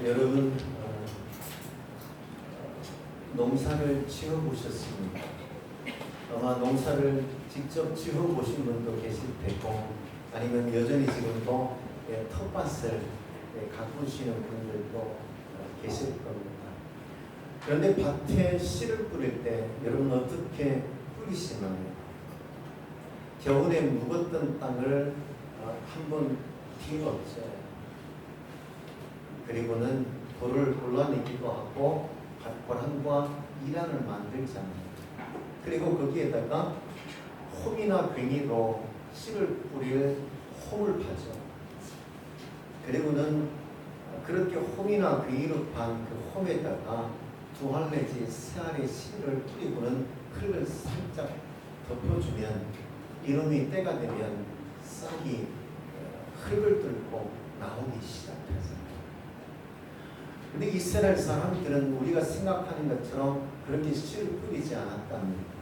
여러분 농사를 지어보셨습니까? 아마 농사를 직접 지어보신 분도 계실 테고 아니면 여전히 지금도 텃밭을 가꾸시는 분들도 계실 겁니다. 그런데 밭에 씨를 뿌릴 때 여러분 어떻게 뿌리시나요? 겨울에 묵었던 땅을 한번 뒤엎어요. 그리고는 돌을 골라내기도 하고 밭고랑과 이란을 만들잖아요. 그리고 거기에다가 홈이나 괭이로 씨를 뿌릴 홈을 파죠. 그리고는 그렇게 홈이나 괭이로 판 그 홈에다가 두 알 내지 세 알의 씨를 뿌리고는 흙을 살짝 덮어주면 이놈이 때가 되면 싹이 흙을 뚫고 나오기 시작하잖아요. 근데 이스라엘 사람들은 우리가 생각하는 것처럼 그렇게 씨를 뿌리지 않았답니다.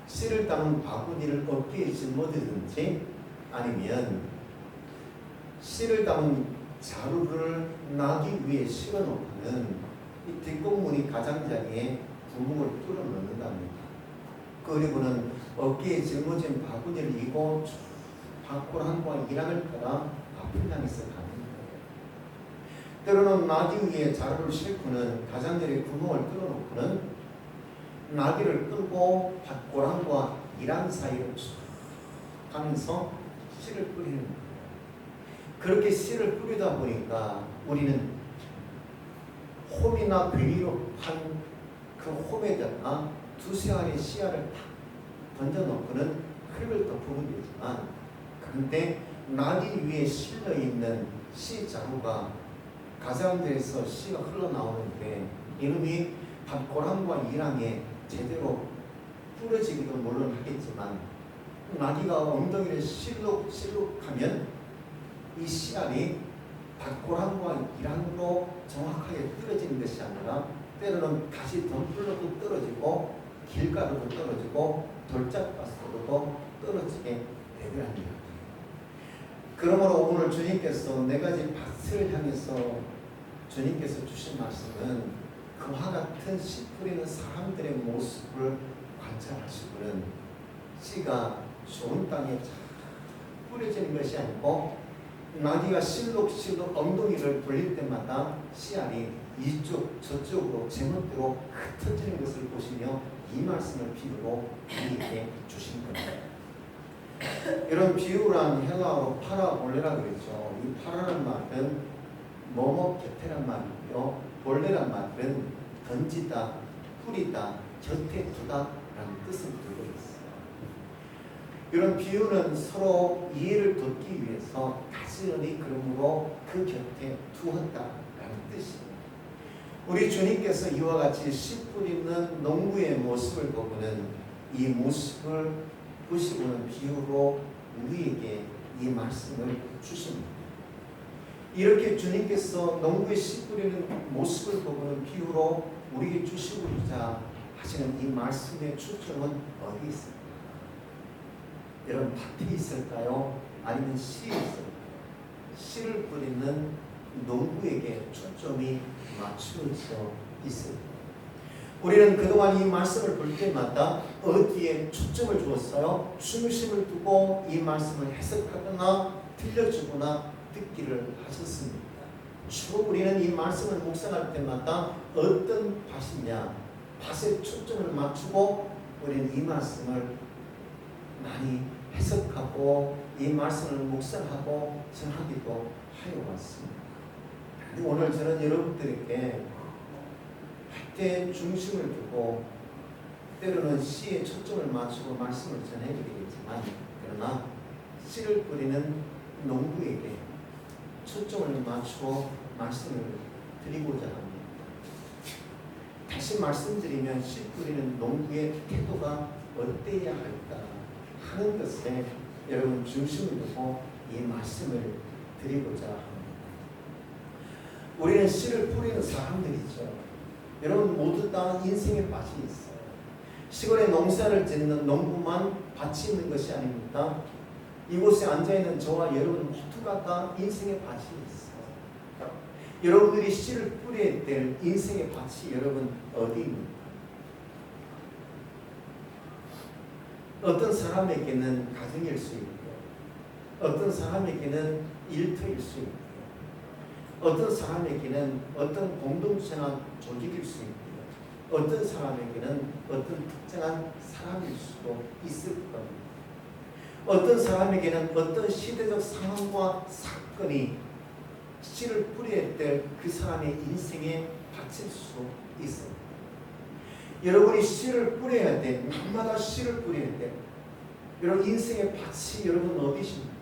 씨를 담은 바구니를 어깨에 짊어지든지 아니면 씨를 담은 자루를 나기 위해 실어놓고는 이 뒷공문이 가장자리에 구멍을 뚫어 넣는답니다. 그리고는 어깨에 짊어진 바구니를 이고 밭고랑과 이란을 따라 앞을 향해서 가는 거예요. 때로는 나귀 위에 자루를 싣고는 가장자리에 구멍을 뚫어놓고는 나귀를 끌고 밭고랑과 이란 사이를 쭉 가면서 씨를 뿌리는 거예요. 그렇게 씨를 뿌리다 보니까 우리는 홈이나 괭이로 판 그 홈에다가 두세 알의 씨알을 탁 던져놓고는 흙을 덮으면 되지만 그런데 나귀 위에 실려있는 씨 자루가 가장자리에서 씨가 흘러나오는데 이놈이 밭고랑과 이랑에 제대로 뿌려지기도 물론 하겠지만 나귀가 엉덩이를 실룩하면 이 씨알이 밭고랑과 이랑으로 정확하게 떨어지는 것이 아니라 때로는 다시 덤불로도 떨어지고 길가로도 떨어지고 돌짝밭으로도 떨어지게 되더라는 이야기예요. 그러므로 오늘 주님께서 네 가지 밭을 향해서 주님께서 주신 말씀은 그와 같은 씨 뿌리는 사람들의 모습을 관찰하시고는 씨가 좋은 땅에 잘 뿌려지는 것이 아니고 나귀가 실룩실룩 엉덩이를 돌릴 때마다 씨알이 이쪽 저쪽으로 제멋대로 흩어지는 것을 보시며 이 말씀을 비유로 우리에게 주신 겁니다. 이런 비유란 헬라어로 파라볼레라 그랬죠. 이 파라는 말은 뭐뭐 곁에란 말이고요. 볼레란 말은 던지다, 뿌리다, 곁에 두다라는 뜻을 들고 있어요. 이런 비유는 서로 이해를 돕기 위해서 가지런히 그러므로 그 곁에 두었다라는 뜻이에요. 우리 주님께서 이와 같이 씨 뿌리는 농부의 모습을 보고는 이 모습을 보시고는 비유로 우리에게 이 말씀을 주십니다. 이렇게 주님께서 농부의 씨 뿌리는 모습을 보고는 비유로 우리에게 주시고자 하시는 이 말씀의 초점은 어디 있습니까? 여러분 밭에 있을까요? 아니면 씨에 있을까요? 씨를 뿌리는 농부에게 초점이 맞추어져 있습니다. 우리는 그동안 이 말씀을 볼 때마다 어디에 초점을 주었어요? 중심을 두고 이 말씀을 해석하거나 들려주거나 듣기를 하셨습니다. 주로 우리는 이 말씀을 묵상할 때마다 어떤 밭이냐, 밭에 초점을 맞추고 우리는 이 말씀을 많이 해석하고 이 말씀을 묵상하고 전하기도 하여 왔습니다. 오늘 저는 여러분들에게 밭에 중심을 두고 때로는 씨에 초점을 맞추고 말씀을 전해드리겠지만 그러나 씨를 뿌리는 농부에게 초점을 맞추어 말씀을 드리고자 합니다. 다시 말씀드리면 씨 뿌리는 농부의 태도가 어때야 할까 하는 것에 여러분 중심을 두고 이 말씀을 드리고자 합니다. 우리는 씨를 뿌리는 사람들이죠. 여러분 모두 다 인생의 밭이 있어요. 시골에 농사를 짓는 농부만 밭이 있는 것이 아닙니다. 이곳에 앉아있는 저와 여러분 모두가 다 인생의 밭이 있어요. 여러분들이 씨를 뿌려야 될 인생의 밭이 여러분 어디입니까? 어떤 사람에게는 가정일 수 있고, 어떤 사람에게는 일터일 수 있고, 어떤 사람에게는 어떤 공동체나 조직일 수 있고, 어떤 사람에게는 어떤 특정한 사람일 수도 있을 겁니다. 어떤 사람에게는 어떤 시대적 상황과 사건이 씨를 뿌려야 될 그 사람의 인생에 바칠 수 있습니다. 여러분이 씨를 뿌려야 돼. 날마다 씨를 뿌려야 돼. 여러분 인생의 밭이 여러분 어디십니까?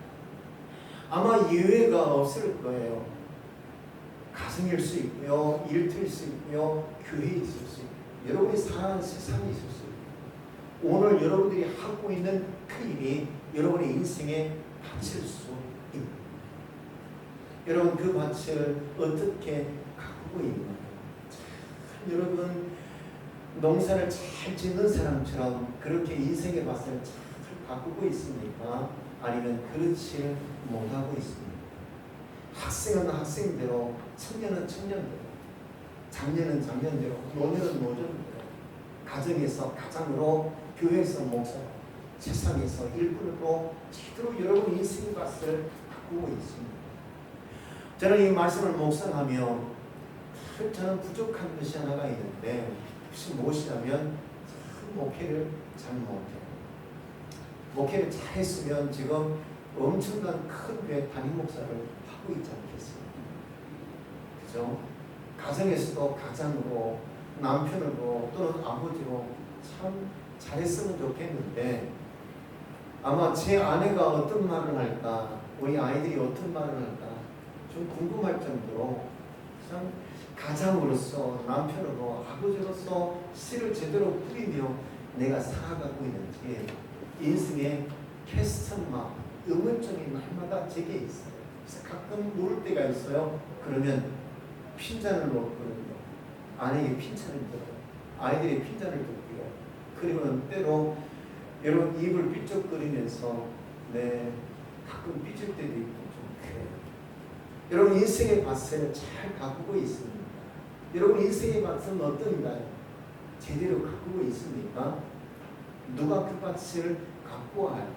아마 예외가 없을 거예요. 가정일 수 있고요, 일터일 수 있고요, 교회에 있을 수 있고요. 여러분이 사는 세상에 있을 수 있고요. 오늘 여러분들이 하고 있는 그 일이 여러분의 인생에 바칠 수 있습니다. 여러분 그 밭을 어떻게 가꾸고 있나요? 여러분 농사를 잘 짓는 사람처럼 그렇게 인생의 밭을 잘 가꾸고 있습니까? 아니면 그렇지 못하고 있습니까? 학생은 학생대로, 청년은 청년대로, 장년은 장년대로, 노년은 노년대로, 가정에서 가장으로, 교회에서 목사로, 세상에서 일꾼으로 제대로 여러분 인생의 밭을 가꾸고 있습니다. 저는 이 말씀을 묵상하며 저는 부족한 것이 하나가 있는데, 혹시 무엇이냐면 목회를 잘 못해요. 목회를 잘했으면 지금 엄청난 큰 교회 담임 목사를 하고 있지 않겠습니까? 그죠? 가정에서도 가장으로, 남편으로 또는 아버지로 참 잘했으면 좋겠는데, 아마 제 아내가 어떤 말을 할까, 우리 아이들이 어떤 말을 할까 좀 궁금할 정도로 참 가장으로서, 남편으로, 아버지로서 씨를 제대로 뿌리며 내가 살아가고 있는지 인생의 캐스턴마 의문점이 날마다 제게 있어요. 그래서 가끔 물을 때가 있어요. 그러면 핀잔을 놓거든요. 아내에게 핀잔을 들어요. 아이들이 핀잔을 듣고요. 그리고는 때로 여러분 입을 삐쩍거리면서 가끔 삐질 때도 있고 좀 그래요. 여러분 인생의 밭을 잘 가꾸고 있습니다. 여러분 인생의 밭은 어떤가요? 제대로 가꾸고 있습니까? 누가 그 밭을 가꾸어야 할까요?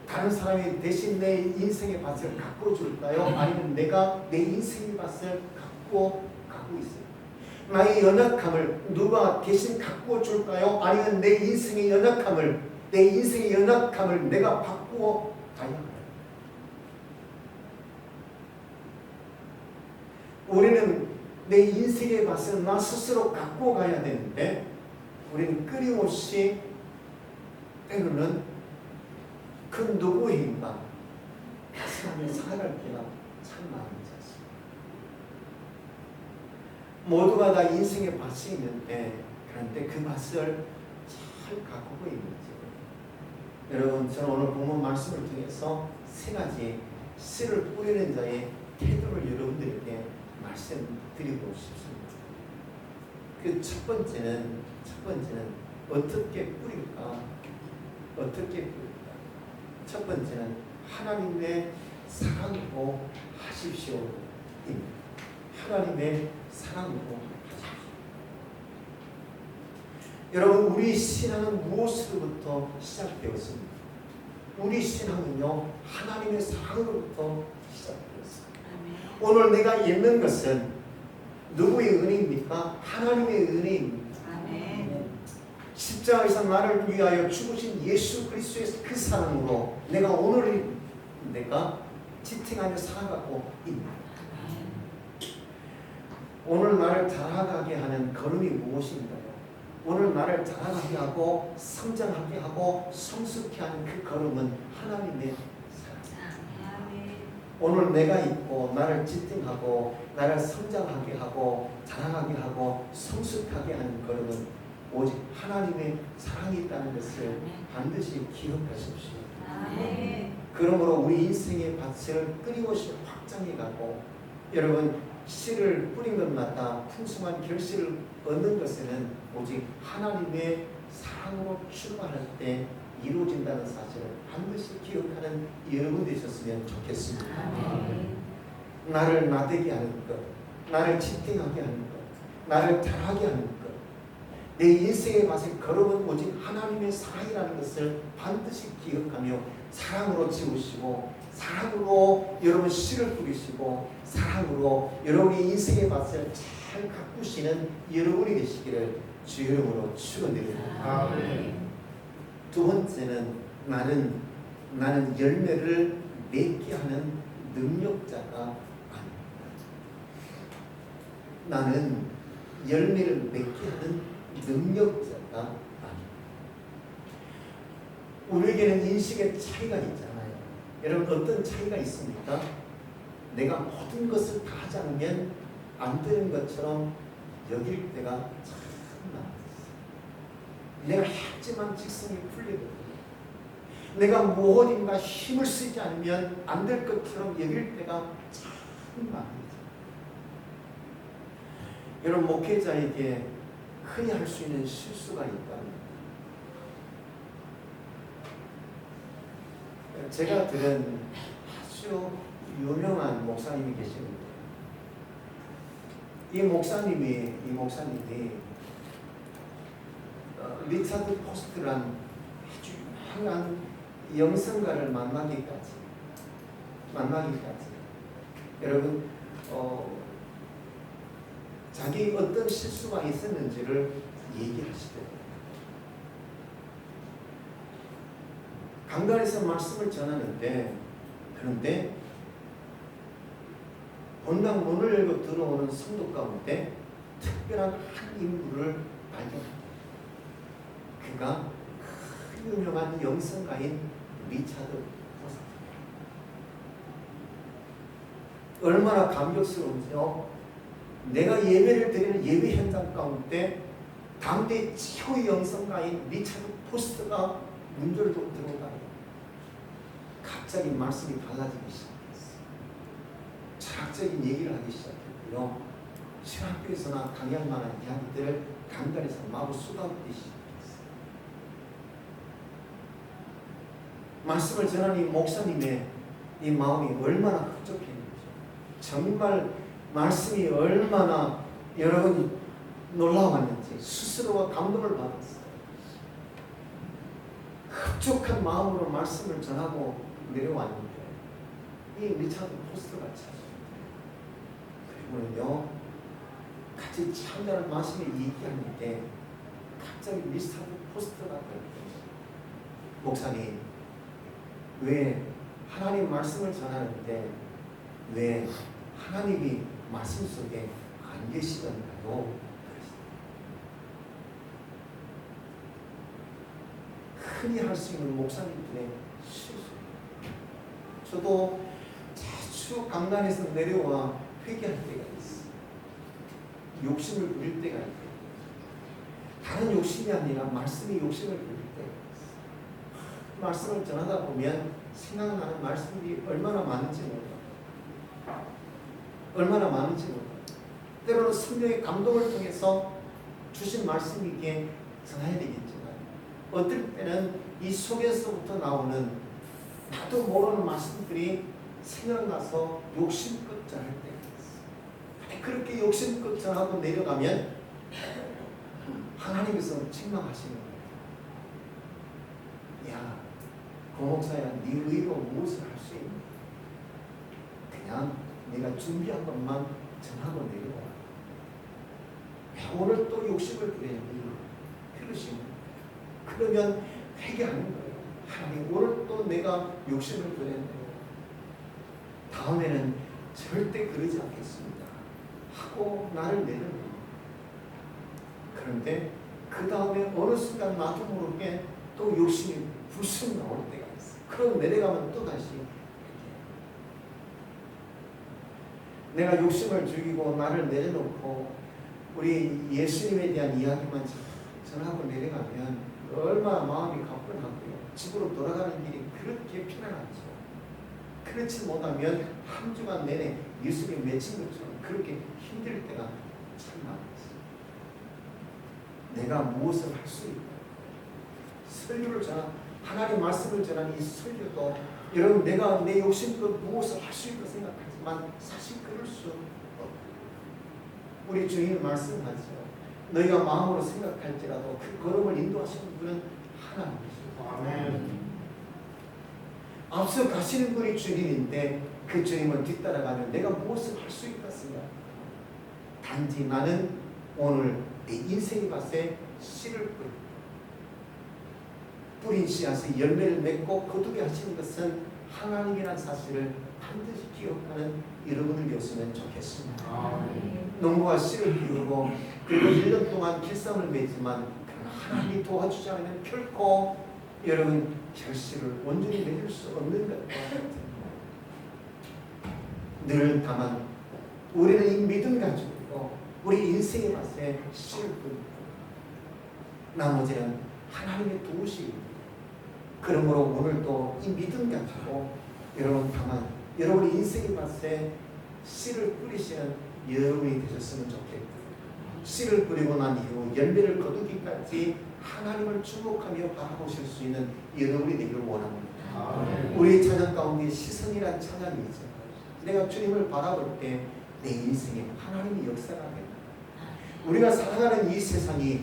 다른 사람이 대신 내 인생의 밭을 가꾸어 줄까요? 아니면 내가 내 인생의 밭을 가꾸어 가고 있어요? 나의 연약함을 누가 대신 가꾸어 줄까요? 아니면 내 인생의 연약함을 내가 바꾸어 가야 할까요? 우리는 내 인생의 밭을 나 스스로 가꾸어 가야 되는데, 우리는 끊임없이 때로는 그 누구인가 그 사람을 살아갈 때가 참 많은 것입니다. 모두가 다 인생의 밭이 있는데, 그런데 그 밭을 잘 가꾸고 있는지. 여러분 저는 오늘 본문 말씀을 통해서 세 가지 씨를 뿌리는 자의 태도를 여러분들에게 말씀드리고 싶습니다. 그 첫 번째는 어떻게 뿌릴까? 첫 번째는 하나님의 사랑으로 하십시오입니다. 하나님의 사랑으로 하십시오. 여러분 우리 신앙은 무엇으로부터 시작되었습니까? 우리 신앙은요 하나님의 사랑으로부터 시작되었습니다. 오늘 내가 읽는 것은 누구의 은혜입니까? 하나님의 은혜입니다. 십자가에서 나를 위하여 죽으신 예수 그리스도의 그 사랑으로 내가 오늘 지탱하며 살아가고 있습니다. 오늘 나를 자라가게 하는 걸음이 무엇인가요? 오늘 나를 자라가게 하고 성장하게 하고 성숙케 하는 그 걸음은 하나님의 사랑. 오늘 내가 있고 나를 지탱하고 나를 성장하게 하고 자라가게 하고 성숙하게 하는 걸음은 오직 하나님의 사랑이 있다는 것을 반드시 기억하십시오. 그러므로 우리 인생의 밭을 끊임없이 확장해가고, 여러분 씨를 뿌린 것마다 풍성한 결실을 얻는 것에는 오직 하나님의 사랑으로 출발할 때 이루어진다는 사실을 반드시 기억하는 여러분 되셨으면 좋겠습니다. 나를 나대게 하는 것, 나를 지탱하게 하는 것, 나를 잘하게 하는 것, 내 인생의 맛의 걸음은 오직 하나님의 사랑이라는 것을 반드시 기억하며 사랑으로 지우시고 사랑으로 여러분 씨를 뿌리시고 사랑으로 여러분의 인생의 맛을 잘 가꾸시는 여러분이 되시기를 주 이름으로 축원드립니다. 두 번째는 나는 열매를 맺게 하는 능력자가 아닙니다. 나는 열매를 맺게 하는 능력자가 아닙니다. 우리에게는 인식의 차이가 있잖아요. 여러분 어떤 차이가 있습니까? 내가 모든 것을 다 하지 않으면 안 되는 것처럼 여길 때가 참 많았어요. 내가 했지만 직성이 풀리거든요. 내가 무엇인가 힘을 쓰지 않으면 안 될 것처럼 여길 때가 참 많습니다. 여러분 목회자에게 흔히 할 수 있는 실수가 있다면 제가 들은 아주 유명한 목사님이 계십니다. 이 목사님이 리차드 포스트란 아주 유명한 영성가를 만나기까지 여러분 자기 어떤 실수가 있었는지를 얘기하시더라고요. 강단에서 말씀을 전하는데 그런데 본당 문을 열고 들어오는 성도 가운데 특별한 한 인물을 발견합니다. 그가 유명한 영성가인 리차드 포스트. 얼마나 감격스러운지요. 내가 예배를 드리는 예배 현장 가운데 당대 최고의 영성가인 리차드 포스트가 문들고 들어오다니 갑자기 말씀이 달라지기 시작했어요. 철학적인 얘기를 하기 시작했고요. 신학교에서나 강의할 만한 이야기들을 강단에서 마구 쏟아붓기 시작했어요. 말씀을 전하는 이 목사님의 이 마음이 얼마나 흡족했는지, 정말 말씀이 얼마나 여러분이 놀라웠는지 스스로가 감동을 받았어요. 흡족한 마음으로 말씀을 전하고 내려왔는데 이 리차드 포스트가 찾아옵니다. 그리고는요 같이 참다른 말씀을 얘기하는데 갑자기 리차드 포스트가 그랬어요. 목사님, 왜 하나님 말씀을 전하는데 왜 하나님이 말씀 속에 안 계시던가요? 흔히 할 수 있는 목사님들의 실수입니다. 저도 자주 강단에서 내려와 회개할 때가 있어요. 욕심을 부릴 때가 있어요. 다른 욕심이 아니라 말씀이 욕심을 부릴 때가 있어요. 말씀을 전하다 보면 생각나는 말씀이 얼마나 많은지 몰라요. 때로는 성령의 감동을 통해서 주신 말씀이기에 전해야 되겠지만 어떨 때는 이 속에서부터 나오는 나도 모르는 말씀들이 생각나서 욕심껏 전할 때가 있어요. 그렇게 욕심껏 전하고 내려가면 하나님께서 책망하시는 거예요. 야, 고목사야, 네 의로 무엇을 할 수 있니? 그냥 내가 준비한 것만 전하고 내려와. 오늘 또 욕심을 부리니 그러시면 그러면 회개하는 거예요. 하나님, 오늘 또 내가 욕심을 부렸네요. 다음에는 절대 그러지 않겠습니다 하고 나를 내려놓는. 그런데 그 다음에 어느 순간 나도 모르게 또 욕심이 불쑥 나올 때가 있어요. 그럼 내려가면 또 다시 내가 욕심을 죽이고 나를 내려놓고 우리 예수님에 대한 이야기만 전하고 내려가면 얼마나 마음이 가뿐하고요. 집으로 돌아가는 길이 그렇게 편안하죠. 그렇지 못하면 한 주간 내내 예수님 맺힌 것처럼 그렇게 힘들 때가 참 많았어요. 내가 무엇을 할 수 있다. 설교를 하나님 말씀을 전하는 이 설교도 여러분 내가 내 욕심껏 무엇을 할 수 있다 생각하지만 사실 그럴 수 없다. 우리 주인은 말씀하죠. 너희가 마음으로 생각할지라도 그 걸음을 인도하시는 분은 하나님이시죠. 아멘. 앞서 가시는 분이 주님인데 그 주님을 뒤따라가면 내가 무엇을 할 수 있겠습니까? 단지 나는 오늘 내 인생의 밭에 씨를 뿌린 씨앗의 열매를 맺고 거두게 하시는 것은 하나님이라는 사실을 반드시 기억하는 여러분을 되었으면 좋겠습니다. 농부가 씨를 기르고 그리고 1년 동안 길쌈을 매지만 하나님이 도와주지 않으면 결코 여러분 결실을 온전히 맺을 수 없는 것과 같습니다. 늘 다만 우리는 이 믿음 가지고 우리 인생의 맛에 씨를 뿌리고 나머지는 하나님의 도우심입니다. 그러므로 오늘도 이 믿음 가지고 여러분 다만 여러분의 인생의 맛에 씨를 뿌리시는 여러분이 되셨으면 좋겠고 씨를 뿌리고 난 이후 열매를 거두기까지 하나님을 주목하며 바라보실 수 있는 여러분이 되기를 원합니다. 우리 찬양 가운데 시선이란 찬양이죠. 내가 주님을 바라볼 때 내 인생에 하나님의 역사가 됩니다. 우리가 살아가는 이 세상이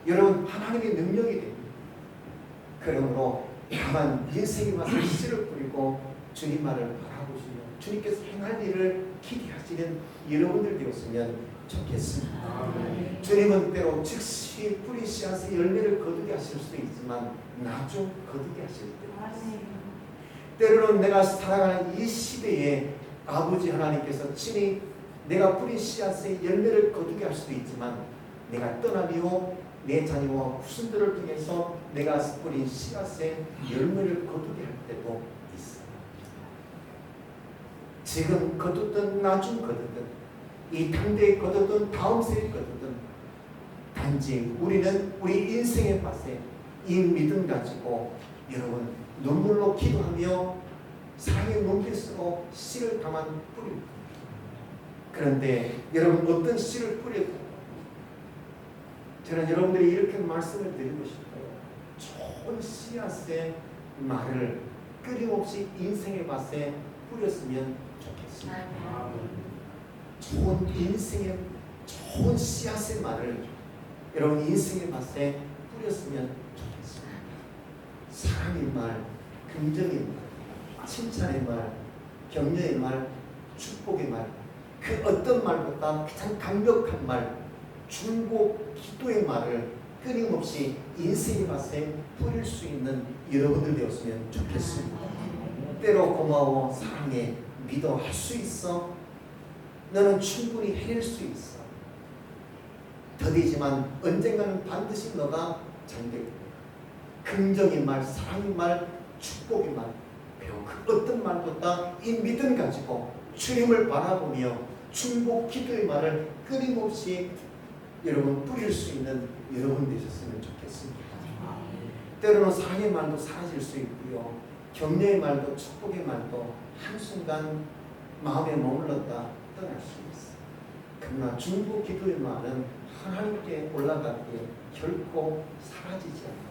여러분 하나님의 능력이 됩니다. 그러므로 다만 인생의 맛을 씨를 뿌리고 주님 말을 바라보시며 주님께서 행할 일을 기대하시는 여러분들 되었으면 좋겠습니다. 주님은 때로 즉시 뿌리 씨앗의 열매를 거두게 하실 수도 있지만 나중 거두게 하실 때도 있습니다. 때로는 내가 살아가는 이 시대에 아버지 하나님께서 친히 내가 뿌린 씨앗의 열매를 거두게 할 수도 있지만 내가 떠난 이후 내 자녀와 후손들을 통해서 내가 뿌린 씨앗의 열매를 거두게 할 때도 있어요. 지금 거두든 나중 거두든 이 당대에 거두든 다음 세에 거두든 단지 우리는 우리 인생의 밭에 이 믿음 가지고 여러분 눈물로 기도하며 사랑의 눈빛으로 씨를 담아 뿌립니다. 그런데 여러분 어떤 씨를 뿌려도 저는 여러분들이 이렇게 말씀을 드리고 싶어요. 좋은 씨앗의 말을 끊임없이 인생의 밭에 뿌렸으면 좋겠습니다. 좋은 인생의 좋은 씨앗의 말을 여러분 인생의 밭에 뿌렸으면 좋겠습니다. 사랑의 말, 긍정의 말, 칭찬의 말, 격려의 말, 축복의 말, 그 어떤 말보다 가장 강력한 말, 중보 기도의 말을 끊임없이 인생의 밭에 뿌릴 수 있는 여러분들 되었으면 좋겠습니다. 때로 고마워, 사랑해, 믿어, 할 수 있어. 너는 충분히 해낼 수 있어. 더디지만 언젠가는 반드시 너가 잘 될 거야. 긍정의 말, 사랑의 말, 축복의 말, 배우 그 어떤 말보다 이 믿음 가지고 주님을 바라보며 충복 기도의 말을 끊임없이 여러분 뿌릴 수 있는 여러분 되셨으면 좋겠습니다. 때로는 사랑의 말도 사라질 수 있고요. 격려의 말도 축복의 말도 한순간 마음에 머물렀다 떠날 수 있어요. 그러나 중보 기도의 말은 하나님께 올라가기에 결코 사라지지 않아요.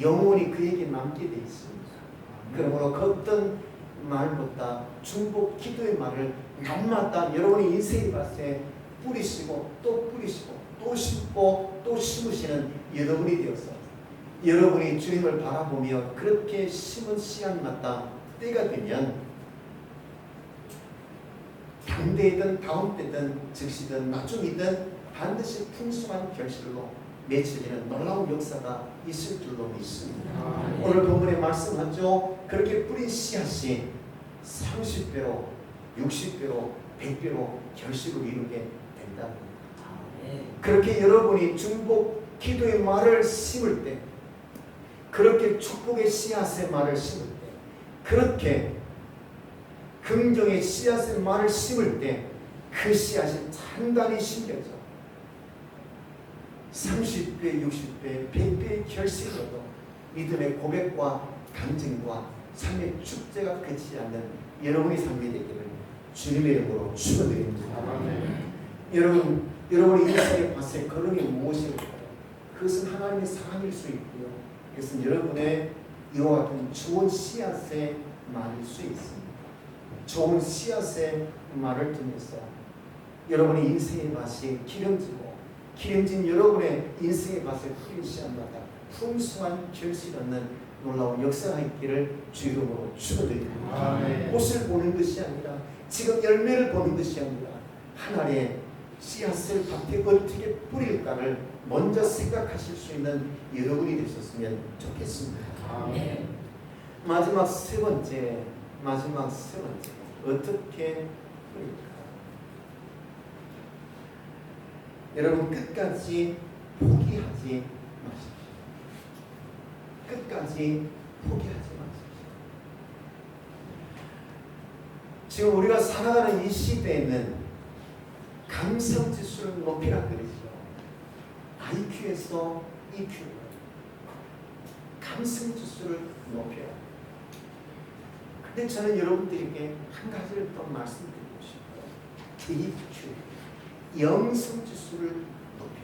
영원히 그에게 남게 되어 있습니다. 그러므로 그 어떤 말보다 중보 기도의 말을 날마다 여러분의 인생의 밭에 뿌리시고 또 뿌리시고 또 심고 또 심으시는 여러분이 되어서 여러분이 주님을 바라보며 그렇게 심은 씨앗마다 때가 되면 당대이든 다음 때든 즉시든 나중이든 반드시 풍성한 결실로 맺혀지는 놀라운 역사가 있을 줄로 믿습니다. 오늘 본문에 말씀하죠. 그렇게 뿌린 씨앗이 30배로 60배로 100배로 결실을 이루게 된다. 그렇게 여러분이 중복 기도의 말을 심을 때, 그렇게 축복의 씨앗의 말을 심을 때, 그렇게 긍정의 씨앗의 말을 심을 때 그 씨앗이 단단히 심겨져 30배, 60배, 100배의 결실로도 믿음의 고백과 간증과 삶의 축제가 그치지 않는 여러분의 삶이 되기를 주님의 이름으로 축원드립니다. 여러분의 인생의 밭에 걸음이 무엇일까요? 그것은 하나님의 사랑일 수 있고요. 그것은 여러분의 이와 같은 좋은 씨앗의 말일 수 있습니다. 좋은 씨앗의 말을 통해서 여러분의 인생의 밭이 기름지고 기름진 여러분의 인생의 밭에 뿌린 씨앗마다 풍성한 결실 얻는 놀라운 역사가 있기를 주 이름으로 축원드립니다. 꽃을 보는 것이 아니라 지금 열매를 보는 것이 아니라 하나님의 씨앗을 밭에 어떻게 뿌릴까를 먼저 생각하실 수 있는 여러분이 되셨으면 좋겠습니다. 마지막 세 번째 어떻게 뿌릴까? 여러분 끝까지 포기하지 마십시오. 끝까지 포기하지 마십시오. 지금 우리가 살아가는 이 시대에는 감성지수를 높이라 그러죠. IQ에서 EQ, 감성지수를 높여야. 근데 저는 여러분들에게 한 가지를 더 말씀드리고 싶어요. EQ, 영성지수를 높여.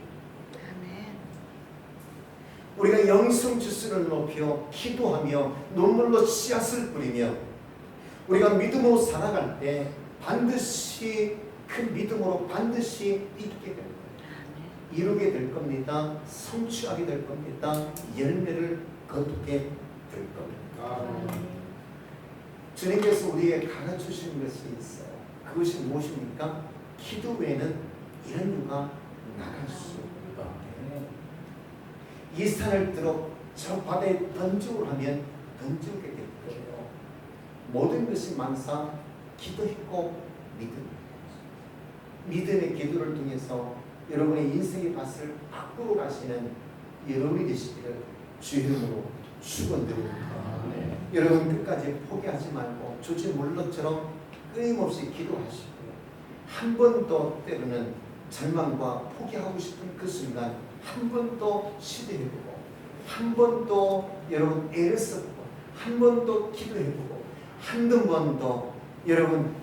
우리가 영성지수를 높여 기도하며 눈물로 씨앗을 뿌리며 우리가 믿음으로 살아갈 때 반드시 그 믿음으로 반드시 있게 될 거예요. 이루게 될 겁니다. 성취하게 될 겁니다. 열매를 거두게 될 겁니다. 주님께서 우리에게 가르쳐주신 것이 있어요. 그것이 무엇입니까? 기도 외에는 이런 이유가 나갈 수 없게. 이 산을 들어 저 바다에 던지고 하면 던지게 될 거예요. 모든 것이 만사 기도했고 믿음의 기도를 통해서 여러분의 인생의 밭을 바꾸어 가시는 여러분이 되시기를 주 이름으로 축원드립니다. 여러분 끝까지 포기하지 말고 조지 물러처럼 끊임없이 기도하시고요. 한 번 더 때로는 절망과 포기하고 싶은 그 순간 한 번 더 시도해보고 한 번 더 여러분 애를 써보고 한 번 더 기도해보고 한두 번 더 여러분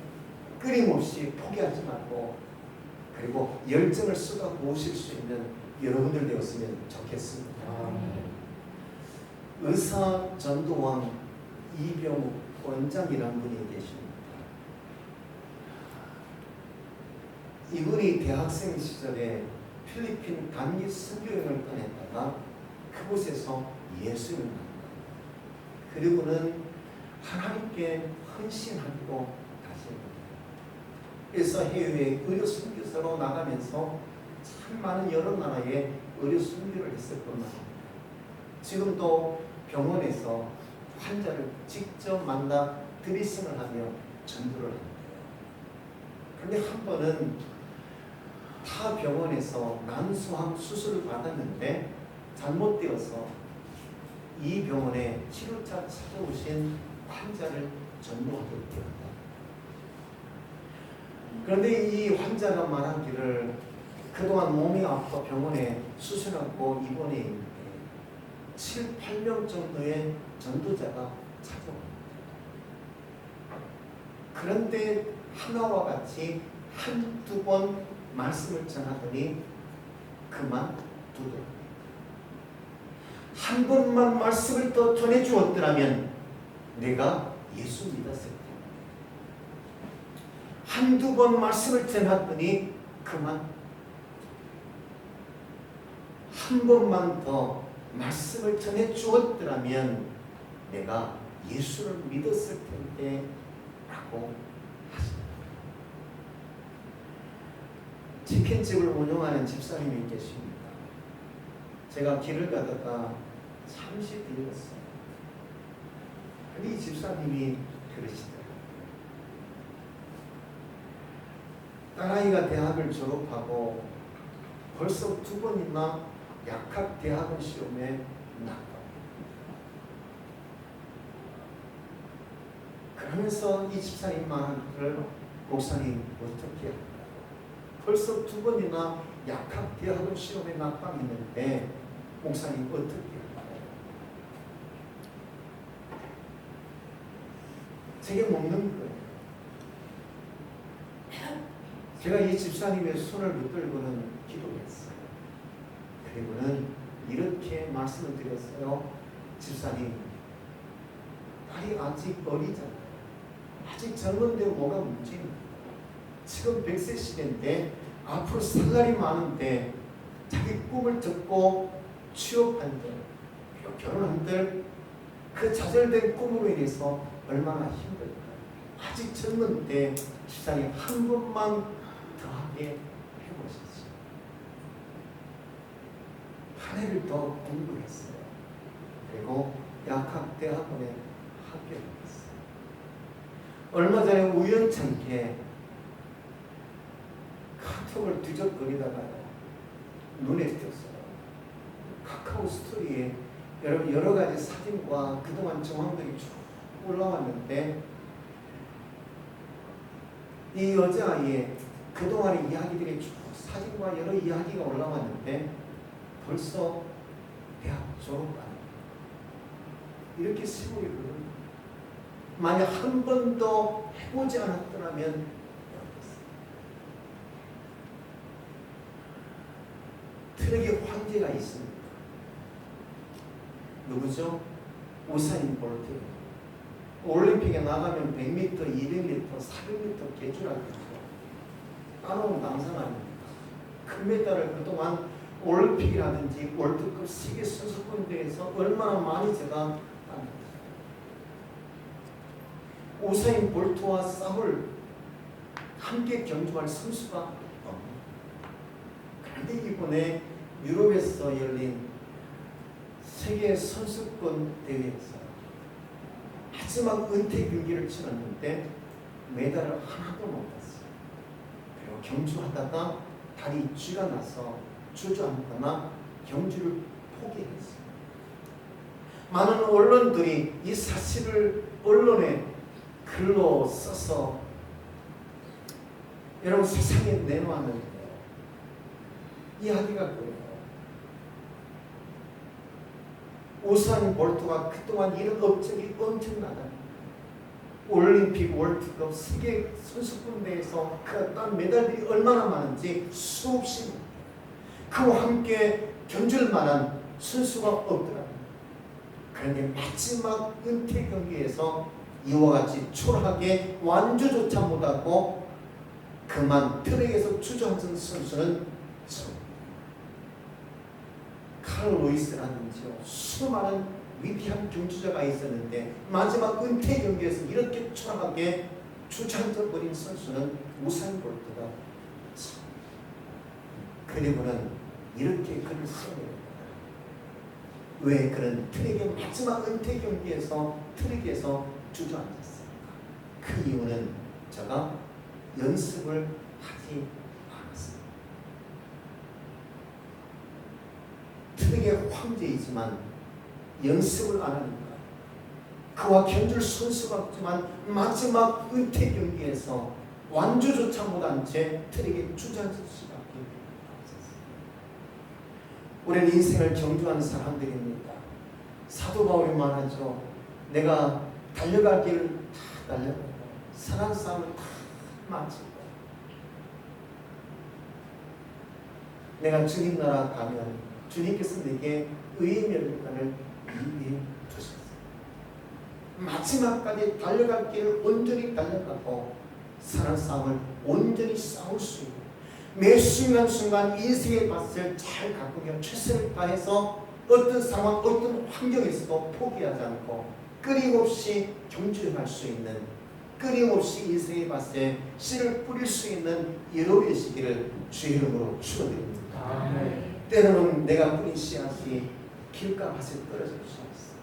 끊임없이 포기하지 말고 그리고 열정을 쏟아부으실 수 있는 여러분들 되었으면 좋겠습니다. 의사 전도왕 이병욱 원장이라는 분이 계십니다. 이분이 대학생 시절에 필리핀 단기 선교여행을 떠났다가 그곳에서 예수를 만납니다. 그리고는 하나님께 헌신하고 다시 그래서 해외에 의료 선교사로 나가면서 참 많은 여러 나라에 의료 선교를 했을 뿐만 아니라 지금도 병원에서 환자를 직접 만나 드리싱을 하며 전도를 합니다. 그런데 한 번은 타 병원에서 난소암 수술을 받았는데 잘못되어서 이 병원에 치료차 찾아오신 환자를 전도하게 되었다. 그런데 이 환자가 말하기를 그동안 몸이 아파 병원에 수술하고 입원해 있는데 7, 8명 정도의 전도자가 찾아옵니다. 그런데 하나와 같이 한두 번 말씀을 전하더니 그만두더라. 한 번만 말씀을 더 전해주었더라면 내가 예수 믿었을 텐데 한두 번 말씀을 전했더니 그만 한 번만 더 말씀을 전해주었더라면 내가 예수를 믿었을 텐데 라고 하십니다. 치킨집을 운영하는 집사님이 계십니다. 제가 길을 가다가 잠시 들렸어요. 근데 이 집사님이 그러시더라고요. 딸아이가 대학을 졸업하고 벌써 2번이나 약학대학원 시험에 낙과. 그러면서 이 집사님 말을 목사님 어떻게 할까요? 벌써 2번이나 약학대학원 시험에 낙방했는데 목사님 어떻게 할까요? 제게 묻는 거예요. 제가 이 집사님의 손을 붙들고는 기도했어요. 그리고는 이렇게 말씀을 드렸어요. 집사님, 딸이 아직 어리잖아요. 아직 젊은데 뭐가 문제입니까? 지금 100세 시대인데 앞으로 살 날이 많은데 자기 꿈을 듣고 취업한들, 결혼한들 그 좌절된 꿈으로 인해서 얼마나 힘들까. 아직 젊은데 세상에 한 번만 더하게 해보셨어요. 한 해를 더 공부했어요. 그리고 약학대학원에 합격했어요. 얼마 전에 우연찮게 카톡을 뒤적거리다가요 눈에 띄었어요. 카카오 스토리에 여러 가지 사진과 그동안 정황들이 쭉 올라왔는데 이 여자아이의 그동안의 이야기들이 쭉 사진과 여러 이야기가 올라왔는데 벌써 대학 졸업반 이렇게 쓰고 있거든요. 만약 한 번도 해보지 않았더라면 트랙에 황제가 있습니다. 누구죠? 우사인 볼트. 올림픽에 나가면 100m, 200m, 400m 개주라겠죠. 따놓은 당상 아닙니까? 금메달을 그동안 올림픽이라든지 월드컵 세계 선수권 대회에서 얼마나 많이 제가 땄는지. 우사인 볼트와 싸울 함께 경주할 선수가 없습니다. 그런데 이번에 유럽에서 열린 세계 선수권 대회에서 마지막 은퇴 경기를 치렀는데 메달을 하나도 못 땄어요. 그리고 경주하다가 다리 쥐가 나서 주저앉거나 경주를 포기했어요. 많은 언론들이 이 사실을 언론에 글로 써서 여러분 세상에 내놓았는데 이야기가 그래요. 우사인 볼트가 그동안 이런 업적이 엄청나다. 올림픽, 월드컵, 세계 선수권 대회에서 그 딴 메달들이 얼마나 많은지 수없이 그와 함께 견줄 만한 선수가 없더라고요. 그런데 마지막 은퇴 경기에서 이와 같이 초라하게 완주조차 못하고 그만 트랙에서 주저앉은 선수는 칼 로이스라든지요 수많은 위대한 경주자가 있었는데 마지막 은퇴 경기에서 이렇게 초라하게 주저앉아버린 선수는 우사인 볼트가 그리고는 이렇게 글을 써내요. 왜 그런 트랙의 마지막 은퇴 경기에서 트랙에서 주저앉았습니까? 그 이유는 제가 연습을 하지 않았습니다. 트랙의 황제이지만 연습을 안 하니까 그와 견줄 선수가 없지만 마지막 은퇴 경기에서 완주조차 못한 채 트랙에 주저앉을 수밖에 없었습니다. 우리는 인생을 경주하는 사람들입니다. 사도 바울이 말하죠. 내가 달려갈 길을 다 달려가고 선한 싸움을 다 마치고 내가 주님 나라 가면 주님께서 내게 의의 면류관을 미리 주셨어요. 마지막까지 달려갈 길을 온전히 달려가고 선한 싸움을 온전히 싸울 수 있는 매 순간순간 인생의 밭을 잘 가꾸며 최선을 다해서 어떤 상황, 어떤 환경에서도 포기하지 않고 끊임없이 경주할 수 있는 끊임없이 인생의 밭에 씨를 뿌릴 수 있는 여러분 되시기를 주의 이름으로 축원드립니다. 아멘. 때로는 내가 뿌린 씨앗이 길가 밭에 떨어질 수 있어.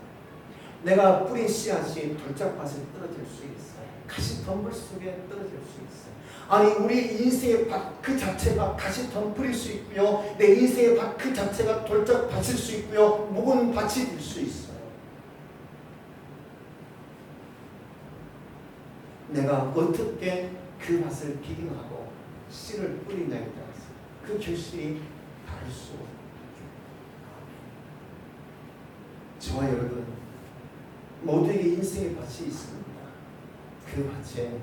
내가 뿌린 씨앗이 돌짝밭에 떨어질 수 있어. 가시덤불 속에 떨어질 수 있어. 아니 우리 인생의 밭 그 자체가 가시덤불일 수 있고요. 내 인생의 밭 그 자체가 돌짝밭일 수 있고요. 묵은 밭이 될 수 있어요. 내가 어떻게 그 밭을 기경하고 씨를 뿌리냐에 따라서 그 결실이 다를 수 있습니다. 저와 여러분 모두에게 인생의 밭이 있습니다. 그 밭에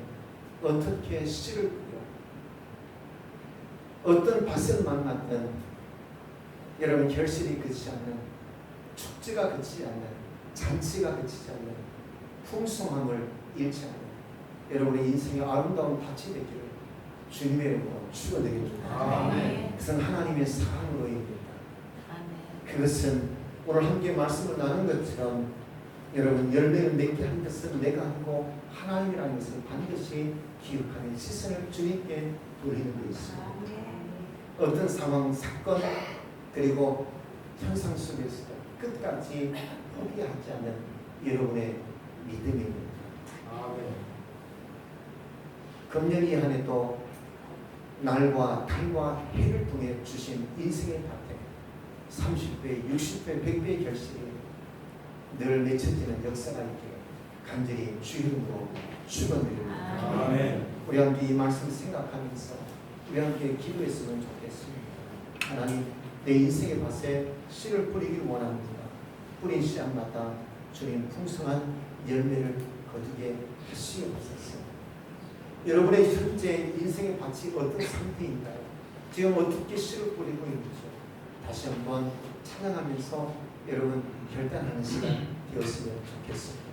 어떻게 씨를 뿌려 어떤 밭을 만났든 여러분 결실이 그치지 않는 축제가 그치지 않는 잔치가 그치지 않는 풍성함을 잃지 않는 여러분의 인생의 아름다운 밭이 되기를 주님의 이름으로 축원드립니다. 아멘. 그것은 하나님의 사랑으로입니다. 아멘. 그것은 오늘 함께 말씀을 나눈 것처럼 여러분 열매를 맺게 한 것은 내가 아니고 하나님이라는 것을 반드시 기억하는 시선을 주님께 돌리는 데 있습니다. 어떤 상황, 사건 그리고 현상 속에서도 끝까지 포기하지 않는 여러분의 믿음입니다. 금년 이 한 해도 날과 달과 해를 통해 주신 인생의 밭에 30배, 60배, 100배의 결실이 늘 맺혀지는 역사가 있기를 간절히 주 이름으로 축원드립니다. 아멘. 우리 함께 이 말씀 생각하면서 우리 함께 기도했으면 좋겠습니다. 하나님, 내 인생의 밭에 씨를 뿌리길 원합니다. 뿌린 씨앗마다 주님 풍성한 열매를 거두게 하시옵소서. 여러분의 현재 인생의 밭이 어떤 상태인가요? 지금 어떻게 씨를 뿌리고 있는지요? 다시 한번 찬양하면서 여러분 결단하는 시간 되었으면 좋겠습니다.